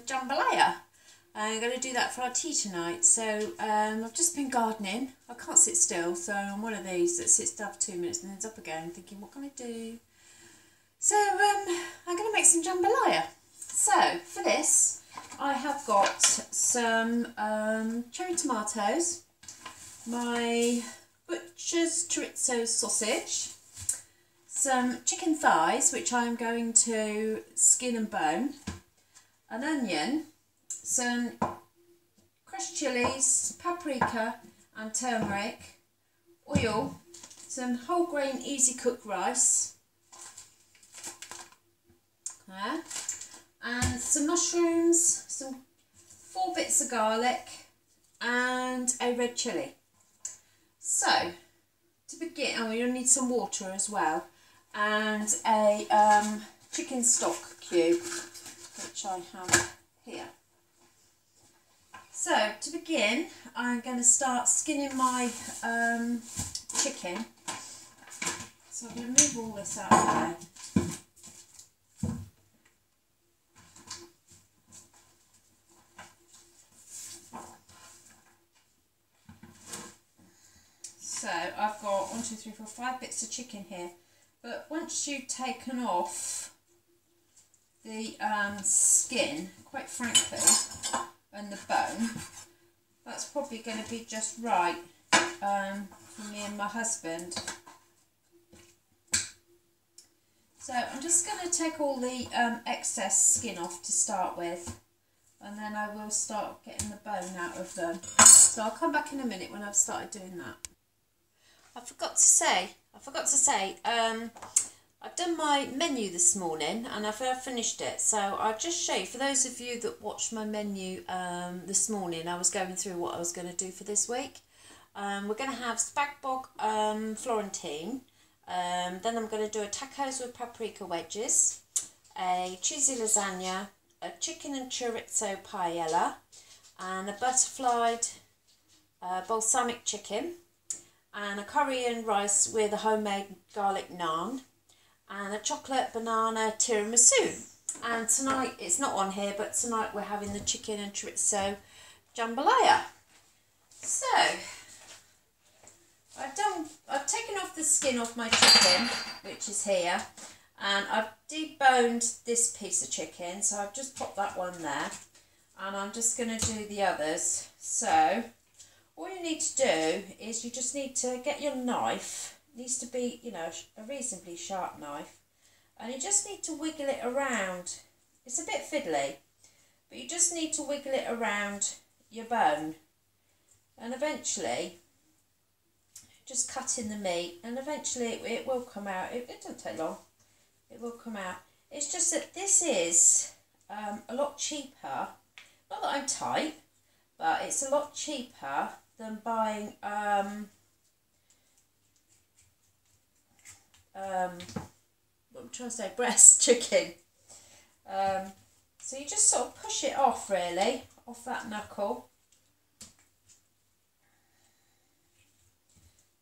jambalaya. I'm going to do that for our tea tonight. So I've just been gardening. I can't sit still, so I'm one of these that sits down for 2 minutes and then is up again thinking, what can I do? So I'm going to make some jambalaya. So for this I have got some cherry tomatoes, my butcher's chorizo sausage, some chicken thighs which I'm going to skin and bone, an onion, some crushed chillies, paprika and turmeric, oil, some whole grain easy cook rice, and some mushrooms, some 4 bits of garlic and a red chilli. So to begin, oh, you'll need some water as well, and a chicken stock cube which I have here. So to begin, I'm going to start skinning my chicken. So I'm going to move all this out of the way. So I've got 1, 2, 3, 4, 5 bits of chicken here, but once you've taken off the skin, quite frankly, and the bone, that's probably going to be just right for me and my husband. So I'm just going to take all the excess skin off to start with, and then I will start getting the bone out of them. So I'll come back in a minute when I've started doing that. I forgot to say, I've done my menu this morning and I've finished it. So I'll just show you, for those of you that watched my menu this morning, I was going through what I was going to do for this week. We're going to have spag bog Florentine, then I'm going to do a tacos with paprika wedges, a cheesy lasagna, a chicken and chorizo paella, and a butterflied balsamic chicken, and a curry and rice with a homemade garlic naan, and a chocolate banana tiramisu. And tonight, it's not on here, but tonight we're having the chicken and chorizo jambalaya. So I've taken off the skin off my chicken, which is here, and I've deboned this piece of chicken, so I've just popped that one there, and I'm just going to do the others. So all you need to do is you just need to get your knife. It needs to be, you know, a reasonably sharp knife, and you just need to wiggle it around. It's a bit fiddly, but you just need to wiggle it around your bone, and eventually just cut in the meat, and eventually it will come out. It doesn't take long, it will come out. It's just that this is a lot cheaper, not that I'm tight, but it's a lot cheaper than buying what I'm trying to say, breast chicken. So you just sort of push it off, really, off that knuckle,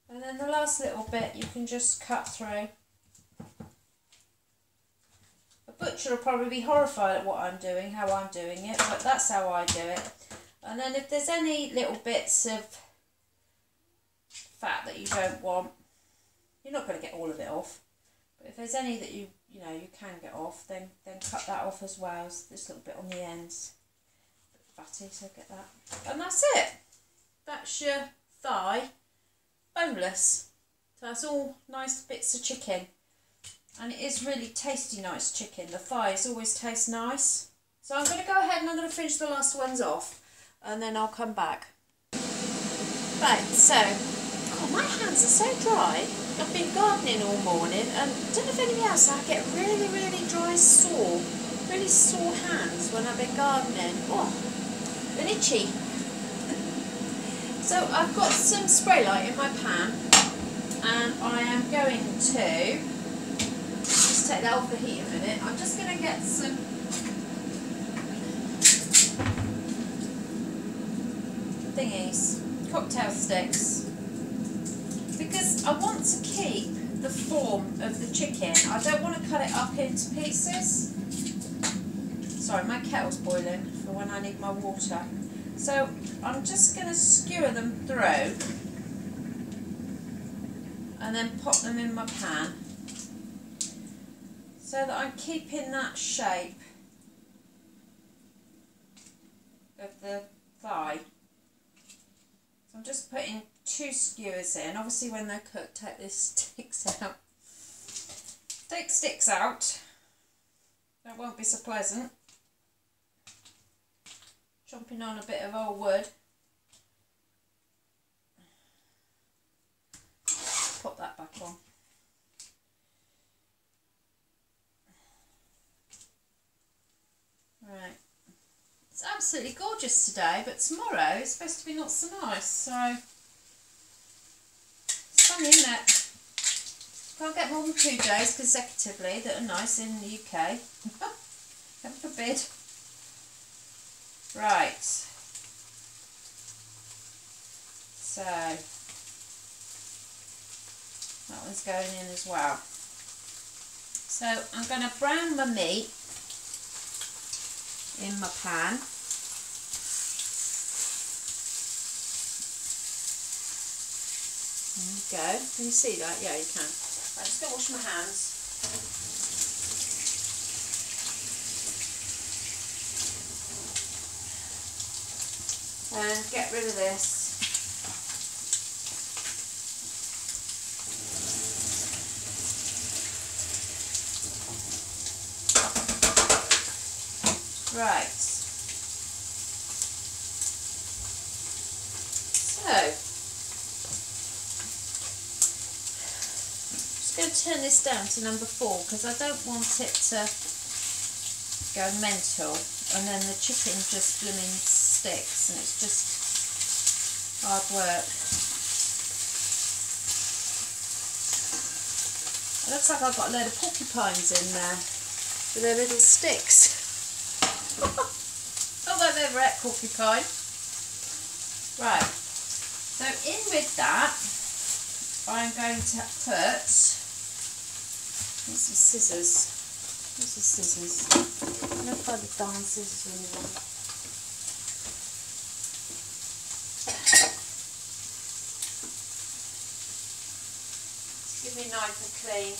and then the last little bit you can just cut through. A butcher will probably be horrified at what I'm doing, how I'm doing it, but that's how I do it. And then if there's any little bits of fat that you don't want, you're not going to get all of it off, but if there's any that you can get off, then cut that off as well. So this little bit on the ends, a bit fatty, so get that. And that's it. That's your thigh, boneless. So that's all nice bits of chicken, and it is really tasty, nice chicken. The thighs always taste nice. So I'm going to go ahead and I'm going to finish the last ones off, and then I'll come back. Right, so, God, my hands are so dry. I've been gardening all morning, and I don't know if anybody else, I get really, really dry, really sore hands when I've been gardening. Oh, and itchy. So I've got some spray light in my pan, and I am going to just take that off the heat a minute. I'm just going to get some thingies, cocktail sticks, because I want to keep the form of the chicken. I don't want to cut it up into pieces. So sorry, my kettle's boiling for when I need my water. So I'm just going to skewer them through and then pop them in my pan so that I'm keeping that shape of the thigh. So I'm just putting 2 skewers in. Obviously when they're cooked, take this sticks out. Take sticks out. That won't be so pleasant. Chomping on a bit of old wood. Pop that back on. Right. It's absolutely gorgeous today, but tomorrow it's supposed to be not so nice, so it's funny, isn't it? Can't get more than 2 days consecutively that are nice in the UK. Heaven forbid. Right. So that one's going in as well. So I'm going to brown my meat in my pan. There you go. Can you see that? Yeah, you can. I'm just going to wash my hands. And get rid of this. Right. So, going to turn this down to number 4 because I don't want it to go mental and then the chicken just blooming sticks and it's just hard work. It looks like I've got a load of porcupines in there with their little sticks. Not that I've ever ate porcupine. Right, so in with that I'm going to put some scissors. Where's the scissors? I'm going to find the darn scissors anyway. Give me nice and clean.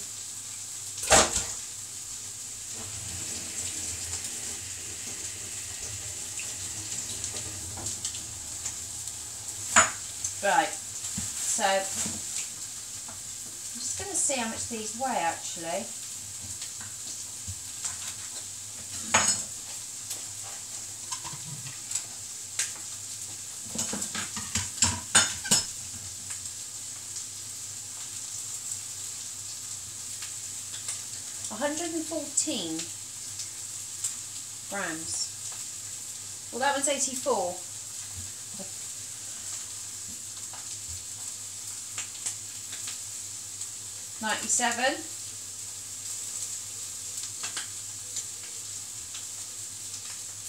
Right, so I'm just going to see how much these weigh actually. £114 grams. Well, that one's 84. $97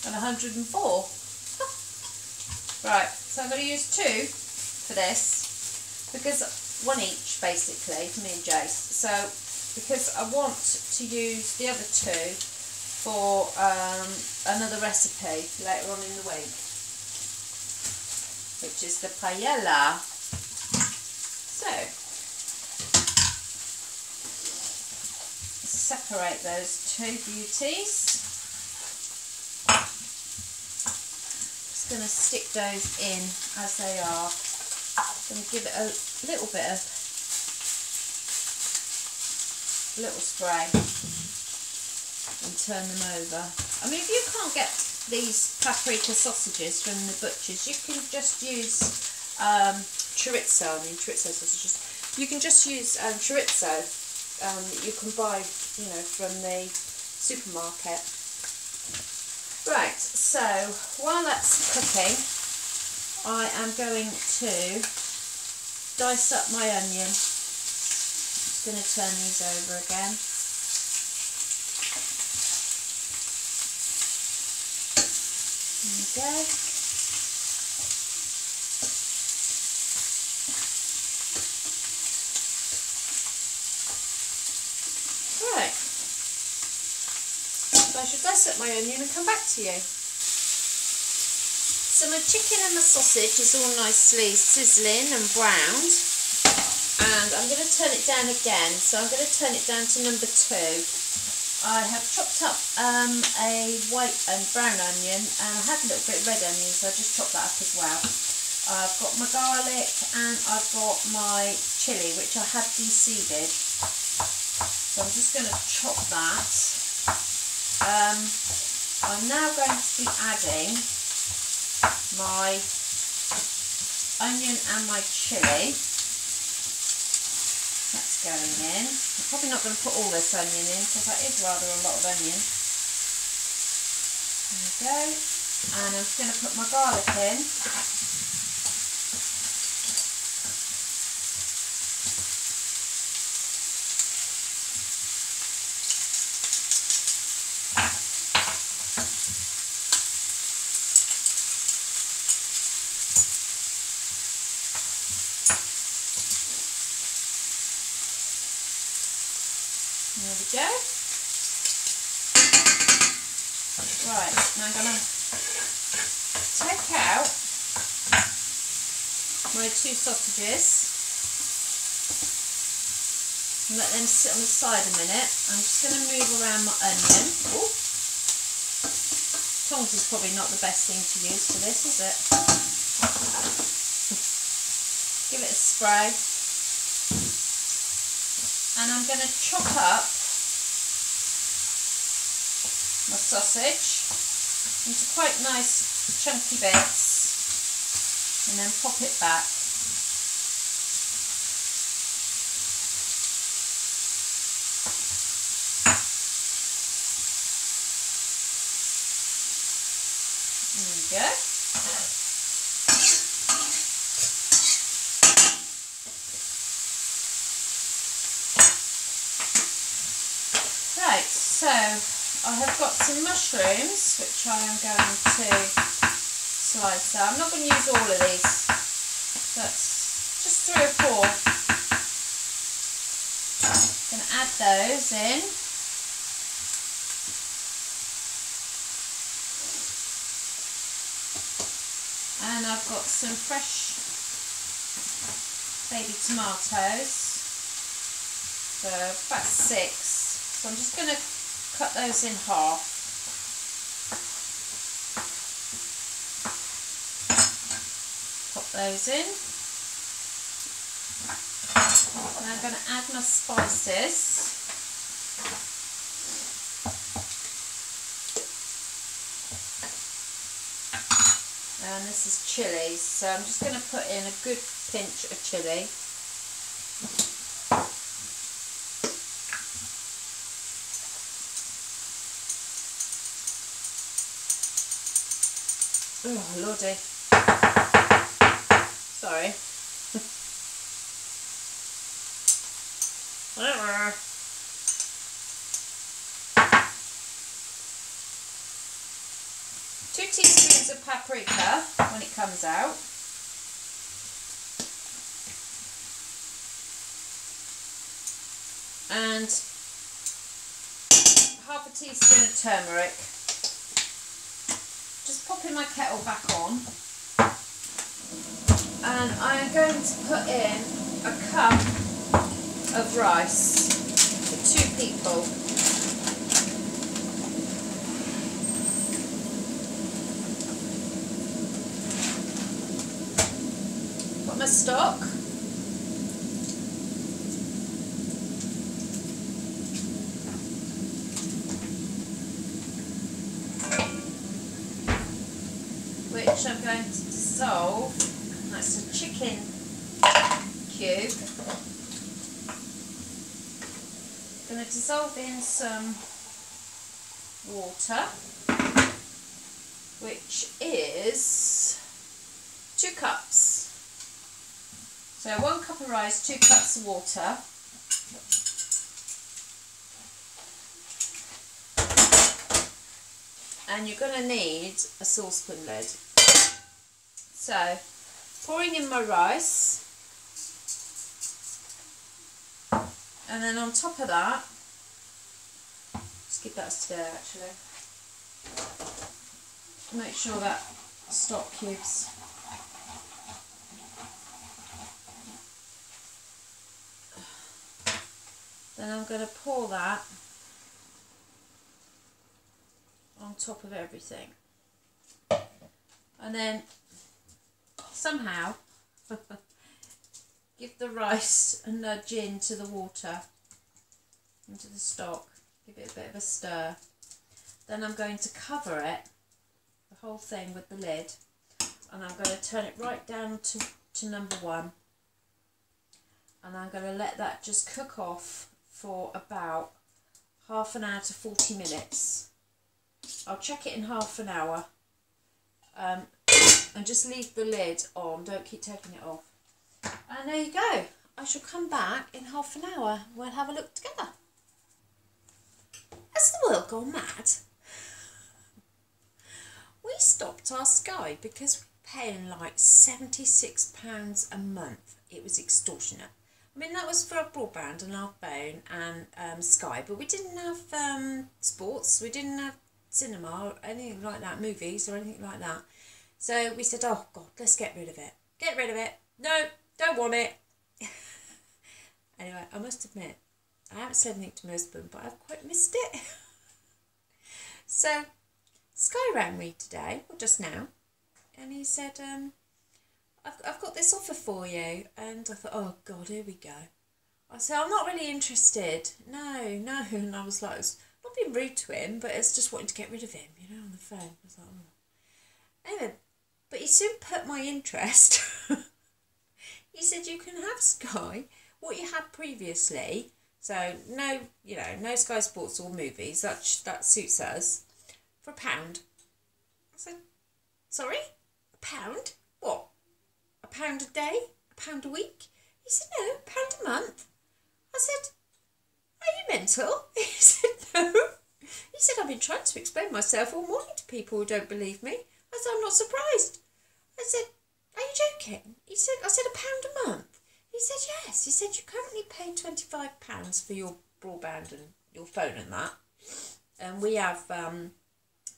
and 104. Right, so I'm going to use 2 for this because 1 each basically for me and Jace. So because I want to use the other 2 for another recipe later on in the week, which is the paella. So separate those 2 beauties. Just going to stick those in as they are. Going to give it a little bit of spray and turn them over. I mean, if you can't get these paprika sausages from the butchers, you can just use chorizo. I mean, chorizo sausages. You can just use chorizo. You can buy, you know, from the supermarket. Right, so while that's cooking, I am going to dice up my onion. Just going to turn these over again. There we go. I should go set my onion and come back to you. So my chicken and my sausage is all nicely sizzling and browned, and I'm going to turn it down again, so I'm going to turn it down to number 2. I have chopped up a white and brown onion, and I have a little bit of red onion, so I just chopped that up as well. I've got my garlic and I've got my chilli, which I have de-seeded. So I'm just going to chop that. I'm now going to be adding my onion and my chilli. That's going in. I'm probably not going to put all this onion in because that is rather a lot of onion. There we go. And I'm just going to put my garlic in. There we go. Right, now I'm going to take out my 2 sausages and let them sit on the side a minute. I'm just going to move around my onion. Ooh. Tongs is probably not the best thing to use for this, is it? Give it a spray. And I'm going to chop up my sausage into quite nice chunky bits and then pop it back. There we go. Right, so I have got some mushrooms which I am going to slice out. I'm not going to use all of these, that's just 3 or 4. I'm going to add those in. And I've got some fresh baby tomatoes, so about 6. So I'm just going to cut those in half. Pop those in. And I'm going to add my spices. And this is chilli, so I'm just going to put in a good pinch of chilli. Oh lordy, sorry. 2 teaspoons of paprika when it comes out. And half a teaspoon of turmeric. Just popping my kettle back on, and I am going to put in a cup of rice for 2 people. Got my stock. Which I'm going to dissolve. That's a chicken cube. I'm going to dissolve in some water, which is 2 cups. So 1 cup of rice, 2 cups of water. And you're going to need a saucepan lid. So, pouring in my rice, and then on top of that, just give that a stir actually. Make sure that stock cubes. Then I'm going to pour that on top of everything. And then somehow give the rice a nudge into the water, into the stock. Give it a bit of a stir. Then I'm going to cover it, the whole thing, with the lid. And I'm going to turn it right down to number 1. And I'm going to let that just cook off for about half an hour to 40 minutes. I'll check it in half an hour. And just leave the lid on, don't keep taking it off. And there you go. I shall come back in half an hour. We'll have a look together. Has the world gone mad? We stopped our Sky because we were paying like £76 a month. It was extortionate. I mean, that was for our broadband and our phone and Sky, but we didn't have sports, we didn't have cinema or anything like that, movies or anything like that. So we said, oh God, let's get rid of it. Get rid of it. No, don't want it. Anyway, I must admit, I haven't said anything to my husband, but I've quite missed it. So Sky rang me today, or just now, and he said, I've got this offer for you. And I thought, oh God, here we go. I said, I'm not really interested. No. And I was like, it's not being rude to him, but it's just wanting to get rid of him, you know, on the phone. I was like, oh. Anyway, but he soon put my interest. He said, you can have Sky, what you had previously. So no, you know, no Sky Sports or movies. That suits us. For £1. I said, sorry? £1? What? £1 a day? £1 a week? He said, no, £1 a month. I said, are you mental? He said, no. He said, I've been trying to explain myself all morning to people who don't believe me. I said, I'm not surprised. I said, are you joking? He said, I said, £1 a month. He said, yes. He said, you currently pay £25 for your broadband and your phone and that. And we have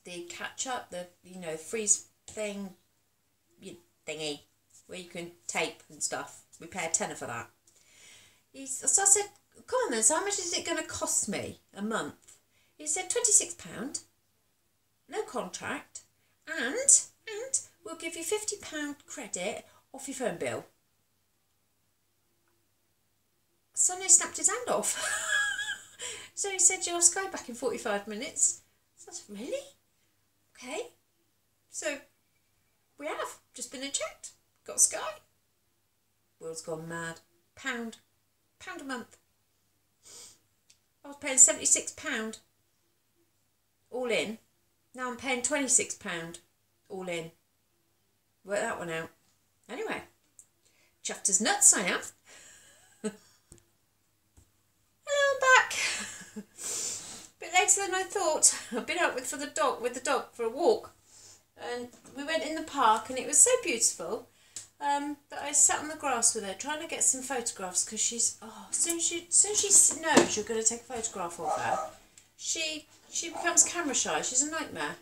the catch up, the, you know, freeze thing, thingy, where you can tape and stuff. We pay a tenner for that. So I said, come on then, so how much is it going to cost me a month? He said, £26, no contract, and we'll give you £50 credit off your phone bill. Suddenly snapped his hand off. So he said, you'll have Sky back in 45 minutes. So I said, really? Okay. So we have just been and checked. Got Sky. World's gone mad. £1 a month. I was paying £76 all in. Now I'm paying £26 all in. Work that one out. Anyway, chuffed as nuts I am. Hello, I'm back. A bit later than I thought. I've been out with the dog for a walk, and we went in the park, and it was so beautiful that I sat on the grass with her trying to get some photographs, because she's, as soon as she knows you're going to take a photograph of her, she becomes camera shy. She's a nightmare.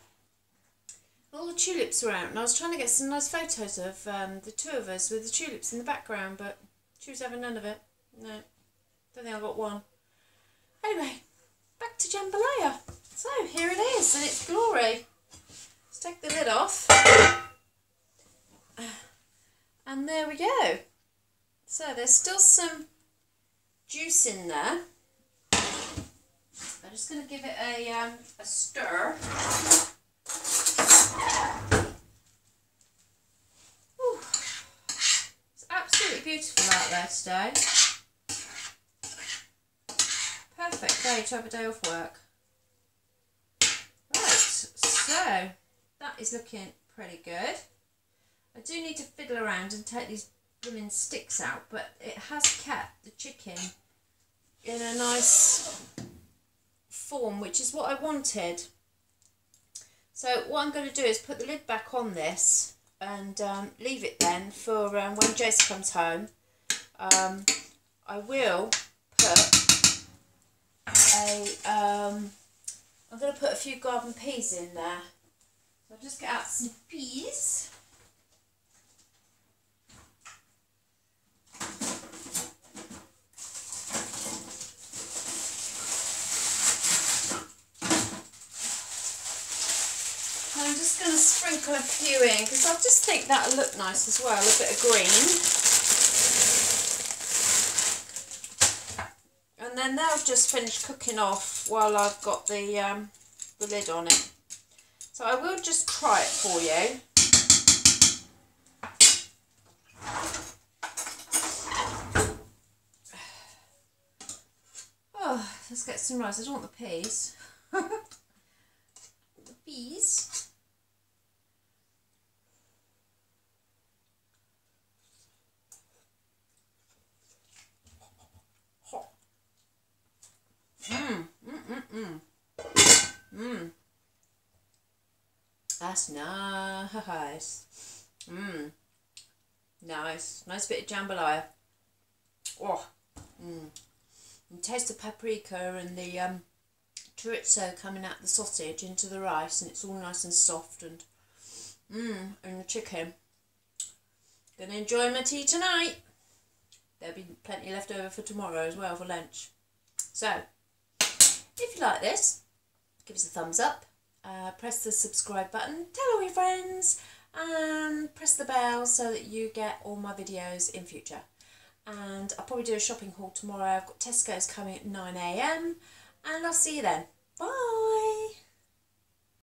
All the tulips were out, and I was trying to get some nice photos of the two of us with the tulips in the background, but she was having none of it. No, don't think I got one. Anyway, back to Jambalaya. So here it is in its glory. Let's take the lid off. And there we go. So there's still some juice in there. I'm just going to give it a stir. Whew. It's absolutely beautiful out there today. Perfect day to have a day off work. Right, so that is looking pretty good. I do need to fiddle around and take these blooming sticks out, but it has kept the chicken in a nice form, which is what I wanted. So what I'm going to do is put the lid back on this and leave it then for when Jace comes home. I will put a I'm going to put a few garden peas in there. So I'll just get out some peas. I'm just going to sprinkle a few in because I just think that'll look nice as well, a bit of green. And then they'll just finish cooking off while I've got the lid on it. So I will just try it for you. Oh, let's get some rice. I don't want the peas. The peas. That's nice. Nice. Nice bit of jambalaya. Oh. And taste the paprika and the chorizo coming out the sausage into the rice, and it's all nice and soft, and and the chicken. Gonna enjoy my tea tonight. There'll be plenty left over for tomorrow as well for lunch. So, if you like this, give us a thumbs up, press the subscribe button, tell all your friends, and press the bell so that you get all my videos in future. And I'll probably do a shopping haul tomorrow. I've got Tesco's coming at 9 AM, and I'll see you then. Bye!